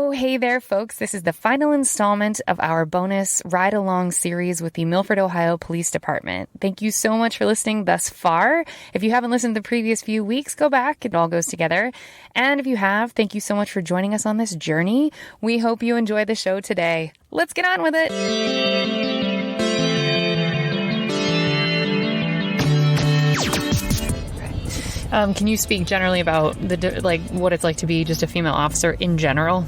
Oh, hey there, folks. This is the final installment of our bonus ride-along series with the Milford, Ohio Police Department. Thank you so much for listening thus far. If you haven't listened to the previous few weeks, go back. It all goes together. And if you have, thank you so much for joining us on this journey. We hope you enjoy the show today. Let's get on with it. Can you speak generally about what it's like to be just a female officer in general?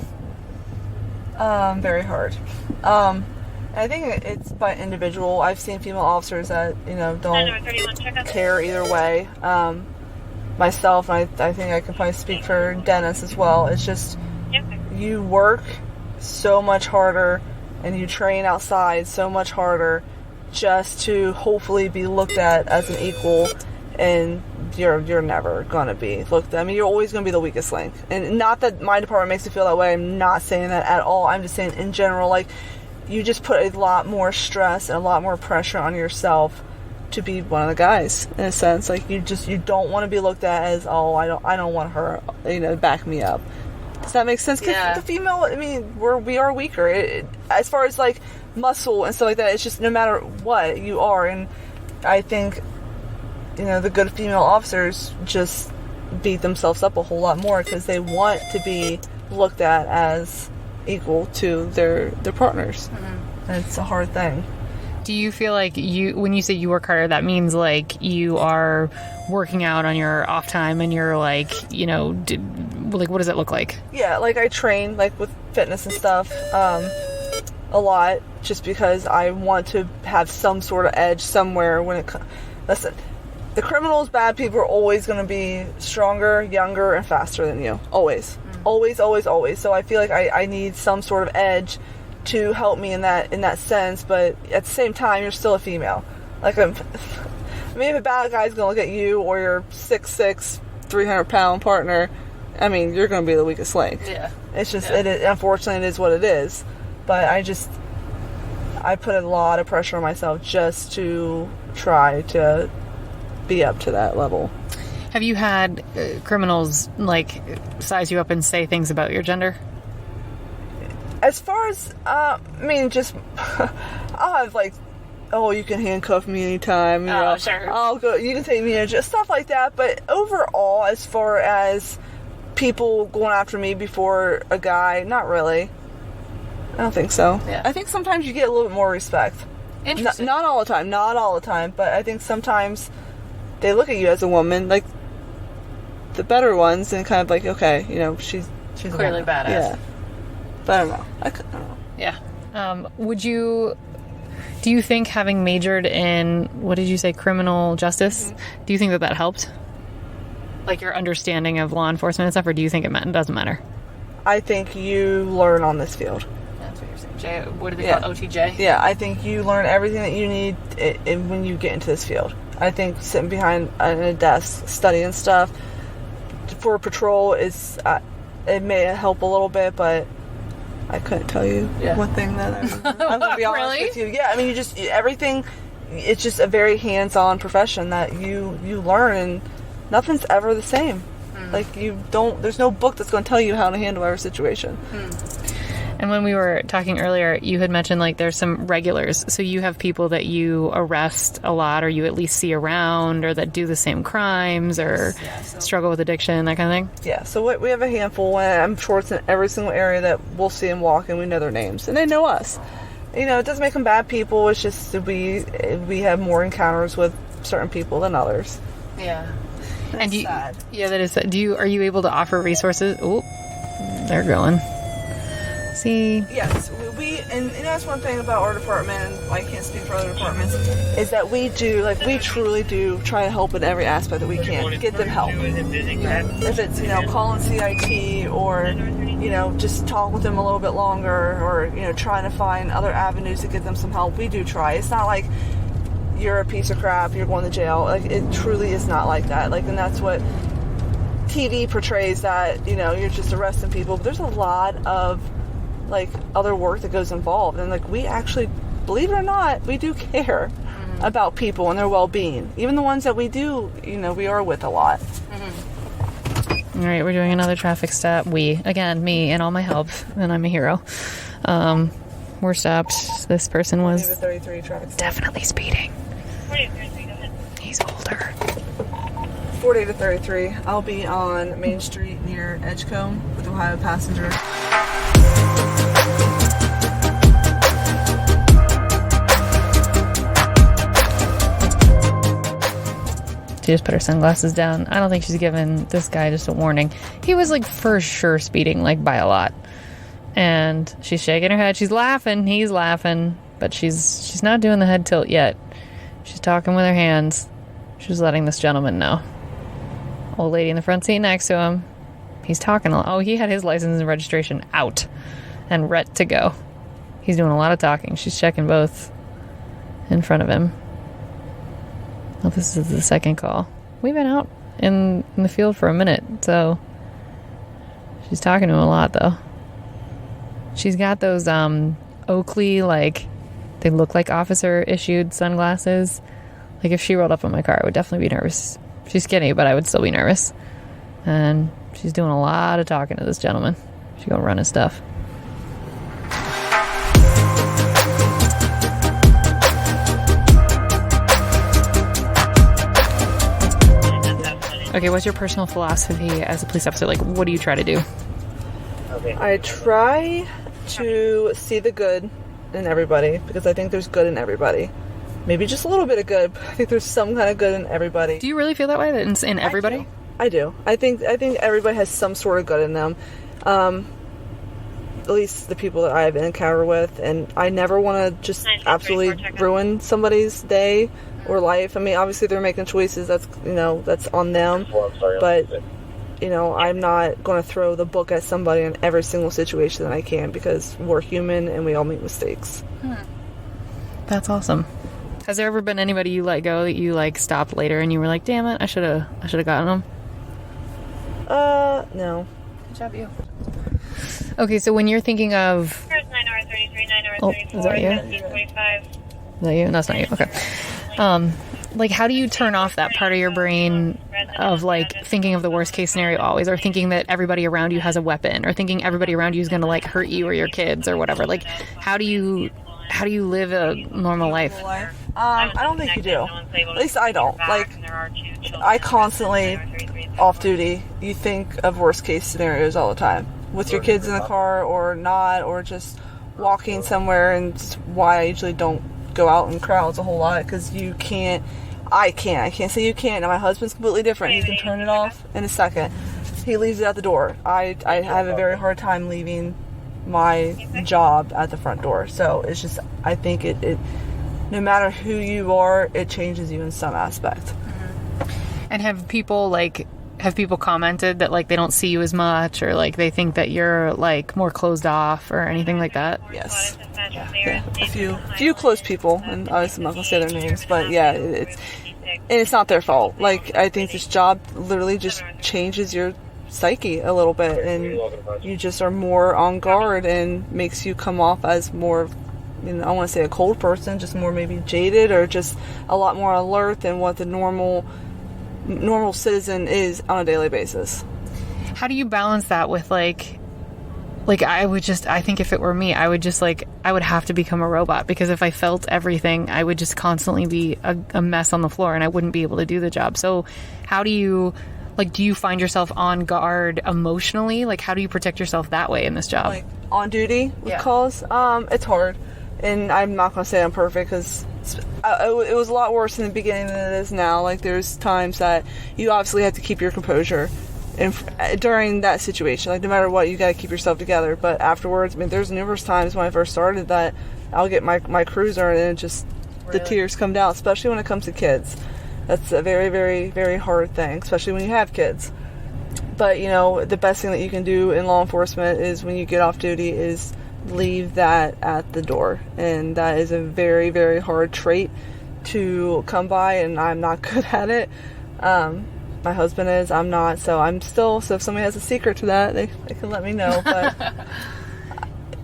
Very hard. I think it's by individual. I've seen female officers that, don't care either way. Myself, I think I can probably speak for Dennis as well. It's just, you work so much harder and you train outside so much harder just to hopefully be looked at as an equal, and you're never gonna be looked at. I mean, you're always gonna be the weakest link. And not that my department makes you feel that way. I'm not saying that at all. I'm just saying in general, you just put a lot more stress and a lot more pressure on yourself to be one of the guys, in a sense. You don't want to be looked at as, I don't want her, back me up. Does that make sense? Because the female, I mean, we are weaker. As far as muscle and stuff like that, it's just no matter what you are. And I think, the good female officers just beat themselves up a whole lot more because they want to be looked at as equal to their partners. Mm-hmm. And it's a hard thing. Do you feel like when you say you work harder, that means you are working out on your off time and you're what does it look like? Yeah, I train with fitness and stuff a lot just because I want to have some sort of edge somewhere when it comes. Listen, the criminals, bad people are always going to be stronger, younger, and faster than you. Always. Mm-hmm. Always, always, always. So I feel like I need some sort of edge to help me in that sense, but at the same time, you're still a female. If a bad guy's going to look at you or your 6'6", 300-pound partner, I mean, you're going to be the weakest link. Yeah. It's just, unfortunately, it is what it is. But I put a lot of pressure on myself just to try to be up to that level. Have you had criminals size you up and say things about your gender? As far as just I'll have you can handcuff me anytime. Sure. I'll go. You can take me in, just stuff like that. But overall, as far as people going after me before a guy, not really. I don't think so. Yeah. I think sometimes you get a little bit more respect. Interesting. Not all the time, but I think sometimes they look at you as a woman, the better ones, and kind of okay, she's clearly badass. Yeah. But I don't know. I don't know. Yeah. Do you think having majored in, what did you say, criminal justice, mm-hmm. do you think that helped? Your understanding of law enforcement and stuff, or do you think it doesn't matter? I think you learn on this field. That's what you're saying. What do they call it? OTJ? Yeah, I think you learn everything that you need when you get into this field. I think sitting behind a desk, studying stuff for patrol is, it may help a little bit, but I couldn't tell you one thing that I'm going to be honest Really? with you. Yeah, I mean, everything, it's just a very hands-on profession that you learn, and nothing's ever the same. There's no book that's going to tell you how to handle every situation. And when we were talking earlier, you had mentioned there's some regulars. So you have people that you arrest a lot, or you at least see around, or that do the same crimes, or struggle with addiction, that kind of thing? Yeah, so we have a handful, and I'm sure it's in every single area that we'll see them walk, and we know their names, and they know us. It doesn't make them bad people. It's just that we have more encounters with certain people than others. Yeah. That's sad. Yeah, that is sad. Are you able to offer resources? Oh, they're going. See? Yes, and that's one thing about our department, and I can't speak for other departments, is that we truly do try to help in every aspect that we can. Get them help. If it's, calling CIT, or, just talk with them a little bit longer, or, trying to find other avenues to get them some help. We do try. It's not like you're a piece of crap, you're going to jail. It truly is not like that. And that's what TV portrays, that, you're just arresting people. But there's a lot of other work that goes involved, and we actually, believe it or not, we do care about people and their well-being, even the ones that we do we are with a lot. All right, we're doing another traffic stop. Me and all my help, and I'm a hero. We're stopped. This person was 33 traffic stop. Definitely speeding. 40-33, go ahead. He's older. 40 to 33. I'll be on Main Street near Edgecombe with Ohio Passenger. She just put her sunglasses down. I don't think she's given this guy just a warning. He was like for sure speeding, like by a lot. And she's shaking her head. She's laughing. He's laughing. But she's not doing the head tilt yet. She's talking with her hands. She's letting this gentleman know. Old lady in the front seat next to him. He's talking. Oh, he had his license and registration out and ready to go. He's doing a lot of talking. She's checking both in front of him. Well, this is the second call. We've been out in the field for a minute, so she's talking to him a lot, though. She's got those Oakley, like, they look like officer-issued sunglasses. Like, if she rolled up in my car, I would definitely be nervous. She's skinny, but I would still be nervous. And she's doing a lot of talking to this gentleman. She's gonna run his stuff. Okay, what's your personal philosophy as a police officer? Like, what do you try to do? I try to see the good in everybody because I think there's good in everybody. Maybe just a little bit of good, but I think there's some kind of good in everybody. Do you really feel that way? That it's in everybody? I do. I think everybody has some sort of good in them. At least the people that I've encountered with, and I never want to just absolutely ruin somebody's day or life. I mean, obviously they're making choices. That's on them. But I'm not going to throw the book at somebody in every single situation that I can because we're human and we all make mistakes. That's awesome. Has there ever been anybody you let go that you like stopped later and you were like, damn it, I should have gotten them? No. Good job, you. Okay, so when you're thinking of... 9-hour-33, 9-hour-34, oh, is that you? 45. Is that you? That's not you. Okay. Like, how do you turn off that part of your brain of, like, thinking of the worst case scenario always, or thinking that everybody around you has a weapon, or thinking everybody around you is going to, like, hurt you or your kids or whatever? Like, how do you live a normal life? I don't think you do. At least I don't. Like, I constantly, off duty, you think of worst case scenarios all the time. With your kids in the car or not, or just walking somewhere, and just why I usually don't go out in crowds a whole lot, because I can't say you can't. Now my husband's completely different. He can turn it off in a second. He leaves it at the door. I have a very hard time leaving my job at the front door. So it's just, I think it no matter who you are, it changes you in some aspect. Mm-hmm. And have people commented that, like, they don't see you as much, or like they think that you're like more closed off or anything like that? Yes. Yeah. A few close people, and obviously I'm not gonna say their names, but yeah, it's not their fault. Like, I think this job literally just changes your psyche a little bit, and you just are more on guard and makes you come off as more, I don't want to say a cold person, just more maybe jaded, or just a lot more alert than what the normal citizen is on a daily basis. How do you balance that with like I think if it were me, I would have to become a robot, because if I felt everything, I would just constantly be a mess on the floor and I wouldn't be able to do the job. So how do you find yourself on guard emotionally? Like, how do you protect yourself that way in this job? Like, on duty with calls? It's hard. And I'm not going to say I'm perfect, because it was a lot worse in the beginning than it is now. Like, there's times that you obviously have to keep your composure during that situation. Like, no matter what, you got to keep yourself together. But afterwards, I mean, there's numerous times when I first started that I'll get my cruiser and just the tears come down, especially when it comes to kids. That's a very, very, very hard thing, especially when you have kids. But, the best thing that you can do in law enforcement is, when you get off duty, is leave that at the door. And that is a very, very hard trait to come by, and I'm not good at it. My husband is, I'm not, so I'm still, so if somebody has a secret to that, they can let me know, but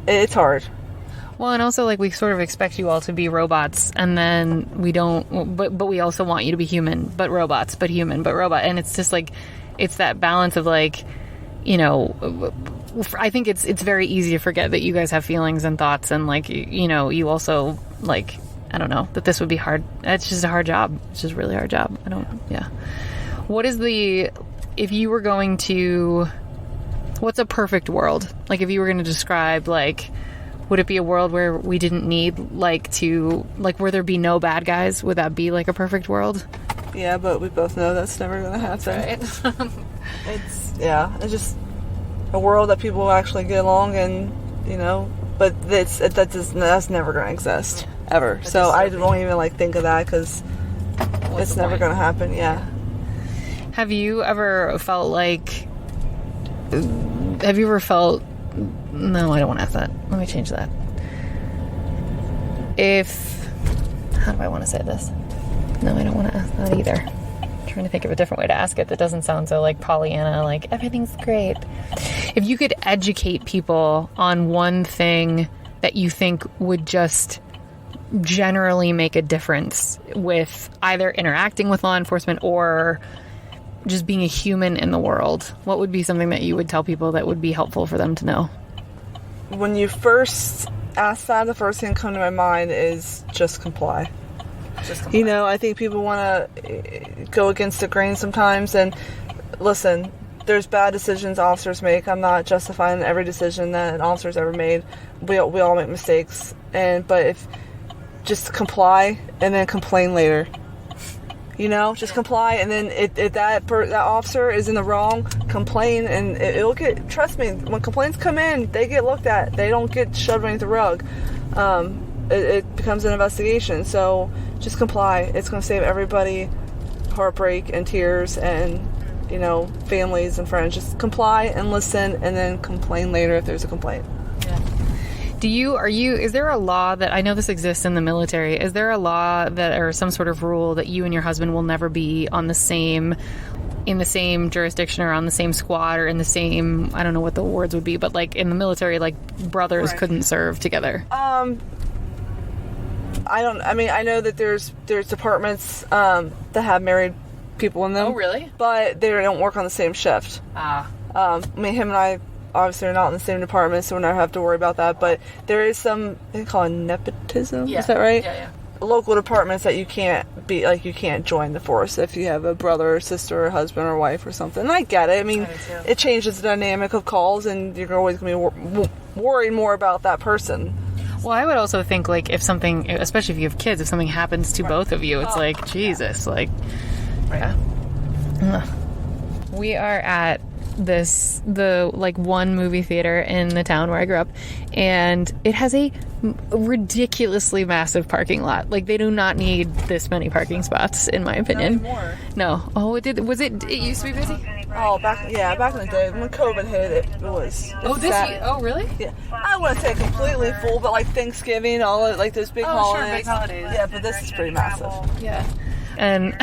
it's hard. Well, and also, like, we sort of expect you all to be robots, and then we don't, but we also want you to be human, but robots, but human, but robot, and it's just like, it's that balance of like, you know, I think it's very easy to forget that you guys have feelings and thoughts, and like, you know, you also like, I don't know, that this would be hard. It's just a hard job. It's just a really hard job. What is if you were going to, what's a perfect world? Like, if you were going to describe, like, would it be a world where we didn't need, like, where there be no bad guys? Would that be, like, a perfect world? Yeah, but we both know that's never going to happen. That's right. It's just a world that people actually get along, and, you know, but that's never going to exist, ever. So I don't even, like, think of that, because it's never going to happen, yeah. Have you ever felt like... No, I don't want to ask that. Let me change that. How do I want to say this? No, I don't want to ask that either. I'm trying to think of a different way to ask it that doesn't sound so like Pollyanna, like everything's great. If you could educate people on one thing that you think would just generally make a difference with either interacting with law enforcement or just being a human in the world, what would be something that you would tell people that would be helpful for them to know? When you first ask that, the first thing that comes to my mind is just comply. You know, I think people want to go against the grain sometimes, and listen, there's bad decisions officers make. I'm not justifying every decision that an officer's ever made. We all make mistakes, but if just comply and then complain later. You know, just comply, and then if that officer is in the wrong, complain, and it'll get, trust me, when complaints come in, they get looked at. They don't get shoved underneath the rug. It becomes an investigation, so just comply. It's going to save everybody heartbreak and tears and, you know, families and friends. Just comply and listen, and then complain later if there's a complaint. Yeah. Is there a law that, I know this exists in the military, is there a law that, or some sort of rule that you and your husband will never be in the same jurisdiction or on the same squad or in the same, I don't know what the words would be, but like in the military, like brothers couldn't serve together? I know that there's departments that have married people in them. Oh, really? But they don't work on the same shift. Him and I obviously are not in the same department, so we never have to worry about that, but there is some, they call it nepotism, is that right? Yeah. Local departments that you can't join the force if you have a brother or sister or husband or wife or something. And I get it. I mean, it changes the dynamic of calls, and you're always going to be worried more about that person. Well, I would also think, like, if something, especially if you have kids, if something happens to both of you, it's like, Jesus, like, yeah. We are at the one movie theater in the town where I grew up, and it has a ridiculously massive parking lot. Like, they do not need this many parking spots, in my opinion. Not anymore. No. Oh, it used to be busy? Oh, back in the day when COVID hit, it was. Oh, really? Yeah, I wouldn't say completely full, but like Thanksgiving, all like those big holidays. Sure, big holidays. Yeah, but this is pretty massive. Yeah. And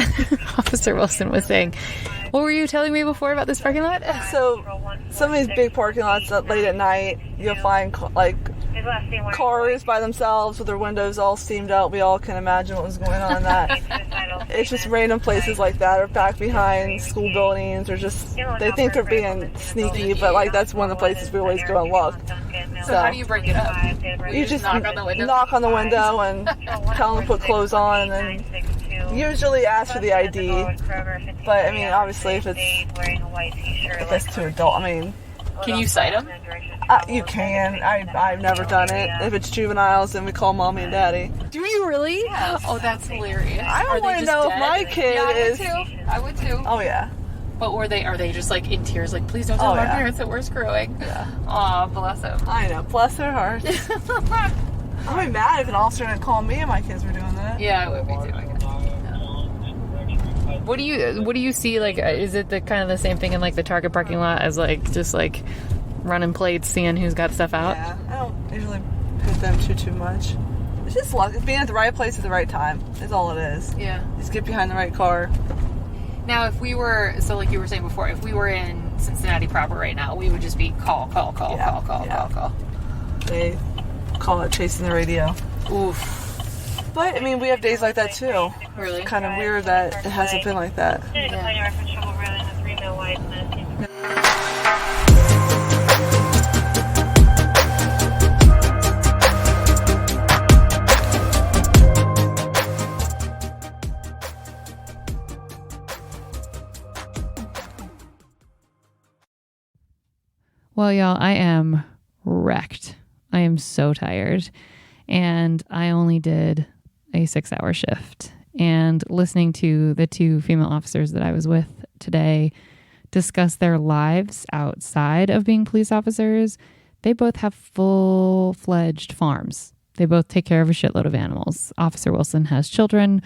Officer Wilson was saying, what were you telling me before about this parking lot? So, some of these big parking lots late at night, you'll find cars by themselves with their windows all steamed out. We all can imagine what was going on in that. It's just random places like that, or back behind school buildings, or just, they think they're being sneaky, but like that's one of the places we always go and look. So how do you break it up? You just knock on the window? Knock on the window and tell them to put clothes on, and then usually ask for the ID. But I mean, obviously, if it's too adult, I mean, can you cite them? You can. I've never done it. If it's juveniles, then we call mommy and daddy. Do you really? Yes. Oh, that's hilarious. I don't want to know if my kid is. I would too. Oh yeah. But are they just like in tears, like, please don't tell my parents that we're screwing? Yeah. Aw, bless them. I know, bless their hearts. I'd be mad if an officer didn't call me and my kids were doing that. Yeah, I would be too, I guess. What do you see, like, is it the kind of the same thing in like the Target parking lot as like just like running plates, seeing who's got stuff out? Yeah, I don't usually put them too much. It's just luck. It's being at the right place at the right time is all it is. Yeah. Just get behind the right car. Now, if we were, so like you were saying before, if we were in Cincinnati proper right now, we would just be call. They call it chasing the radio. Oof. But, I mean, we have days like that, too. Really? It's kind of weird that it hasn't been like that. Yeah. Well, y'all, I am wrecked. I am so tired. And I only did a 6-hour shift. And listening to the 2 female officers that I was with today discuss their lives outside of being police officers, they both have full-fledged farms. They both take care of a shitload of animals. Officer Wilson has children.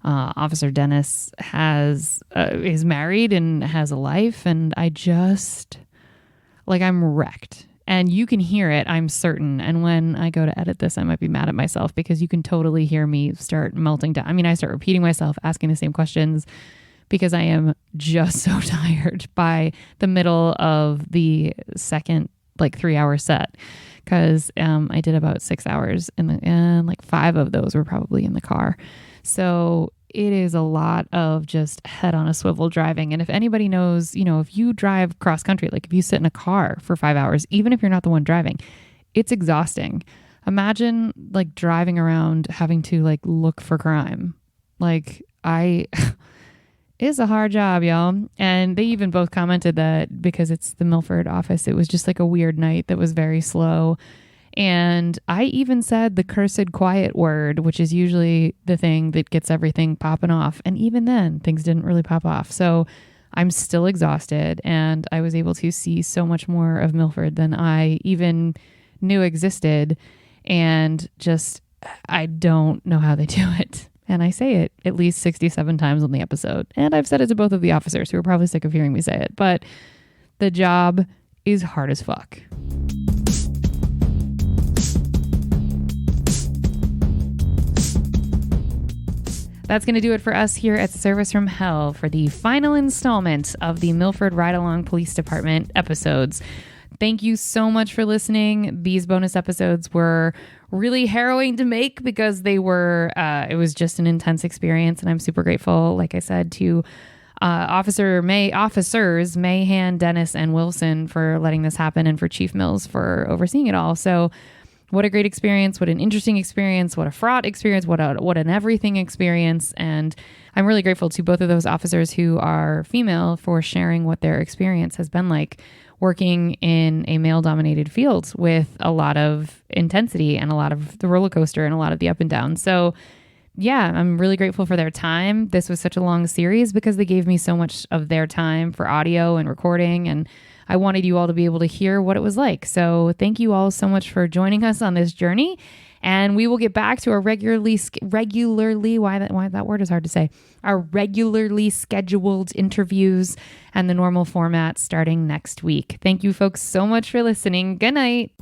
Officer Dennis is married and has a life. And I just, I'm wrecked. And you can hear it, I'm certain. And when I go to edit this, I might be mad at myself because you can totally hear me start melting down. I mean, I start repeating myself, asking the same questions because I am just so tired by the middle of the second, 3-hour set. Because I did about 6 hours and 5 of those were probably in the car. So it is a lot of just head on a swivel driving. And if anybody knows, if you drive cross country, if you sit in a car for 5 hours, even if you're not the one driving, it's exhausting. Imagine driving around having to look for crime. It's a hard job, y'all. And they even both commented that because it's the Milford office, it was just a weird night that was very slow. And I even said the cursed quiet word, which is usually the thing that gets everything popping off. And even then, things didn't really pop off. So I'm still exhausted. And I was able to see so much more of Milford than I even knew existed. And I don't know how they do it. And I say it at least 67 times on the episode. And I've said it to both of the officers who are probably sick of hearing me say it. But the job is hard as fuck. That's going to do it for us here at Service from Hell for the final installment of the Milford Ride Along Police Department episodes. Thank you so much for listening. These bonus episodes were really harrowing to make because it was just an intense experience. And I'm super grateful, like I said, to officers Mahan, Dennis, and Wilson for letting this happen and for Chief Mills for overseeing it all. So what a great experience. What an interesting experience. What a fraught experience. What an everything experience. And I'm really grateful to both of those officers who are female for sharing what their experience has been like working in a male-dominated field with a lot of intensity and a lot of the roller coaster and a lot of the up and down. So yeah, I'm really grateful for their time. This was such a long series because they gave me so much of their time for audio and recording, and I wanted you all to be able to hear what it was like. So thank you all so much for joining us on this journey. And we will get back to our regularly, why that word is hard to say, our regularly scheduled interviews and the normal format starting next week. Thank you folks so much for listening. Good night.